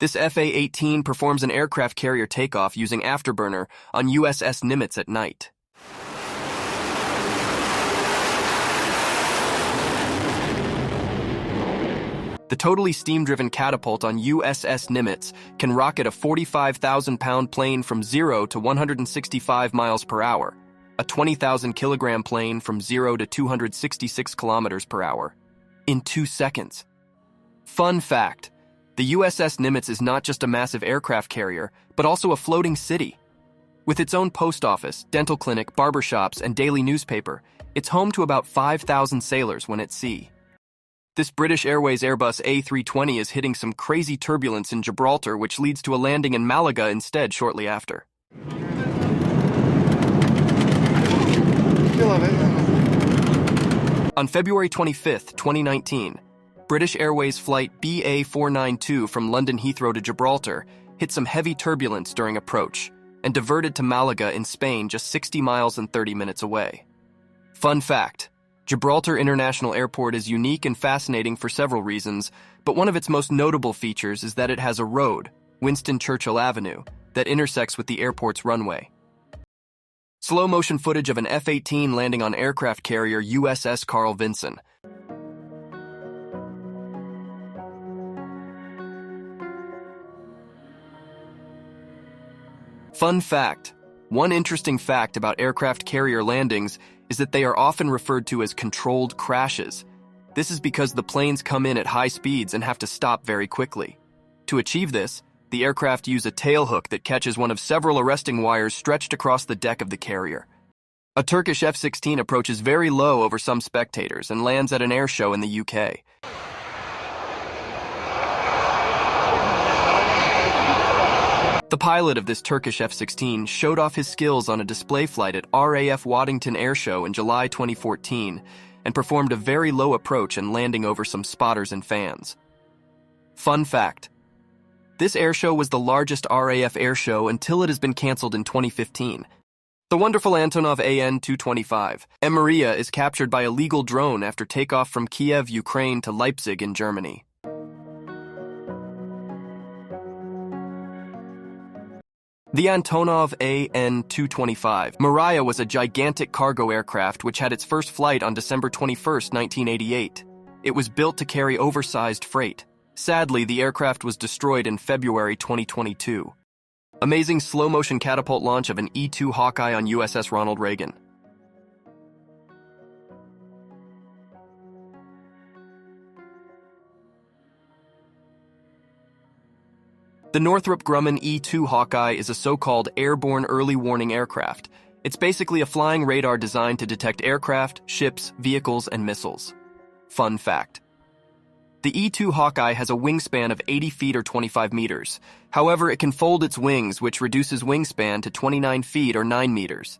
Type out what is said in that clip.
This FA-18 performs an aircraft carrier takeoff using Afterburner on USS Nimitz at night. The totally steam-driven Catapult on USS Nimitz can rocket a 45,000-pound plane from 0 to 165 miles per hour, a 20,000-kilogram plane from 0 to 266 kilometers per hour, in 2 seconds. Fun fact, the USS Nimitz is not just a massive aircraft carrier, but also a floating city. With its own post office, dental clinic, barbershops, and daily newspaper, it's home to about 5,000 sailors when at sea. This British Airways Airbus A320 is hitting some crazy turbulence in Gibraltar, which leads to a landing in Malaga instead shortly after. On February 25, 2019, British Airways flight BA492 from London Heathrow to Gibraltar hit some heavy turbulence during approach and diverted to Malaga in Spain, just 60 miles and 30 minutes away. Fun fact, Gibraltar International Airport is unique and fascinating for several reasons, but one of its most notable features is that it has a road, Winston Churchill Avenue, that intersects with the airport's runway. Slow-motion footage of an F-18 landing on aircraft carrier USS Carl Vinson. Fun fact, one interesting fact about aircraft carrier landings is that they are often referred to as controlled crashes. This is because the planes come in at high speeds and have to stop very quickly. To achieve this, the aircraft use a tailhook that catches one of several arresting wires stretched across the deck of the carrier. A Turkish F-16 approaches very low over some spectators and lands at an air show in the UK. The pilot of this Turkish F-16 showed off his skills on a display flight at RAF Waddington Air Show in July 2014 and performed a very low approach and landing over some spotters and fans. Fun fact, this air show was the largest RAF air show until it has been canceled in 2015. The wonderful Antonov AN-225, MRIYA, is captured by a legal drone after takeoff from Kiev, Ukraine to Leipzig in Germany. The Antonov AN-225 MRIYA was a gigantic cargo aircraft which had its first flight on December 21, 1988. It was built to carry oversized freight. Sadly, the aircraft was destroyed in February 2022. Amazing slow-motion catapult launch of an E-2 Hawkeye on USS Ronald Reagan. The Northrop Grumman E-2 Hawkeye is a so-called airborne early warning aircraft. It's basically a flying radar designed to detect aircraft, ships, vehicles, and missiles. Fun fact, the E-2 Hawkeye has a wingspan of 80 feet or 25 meters. However, it can fold its wings, which reduces wingspan to 29 feet or 9 meters.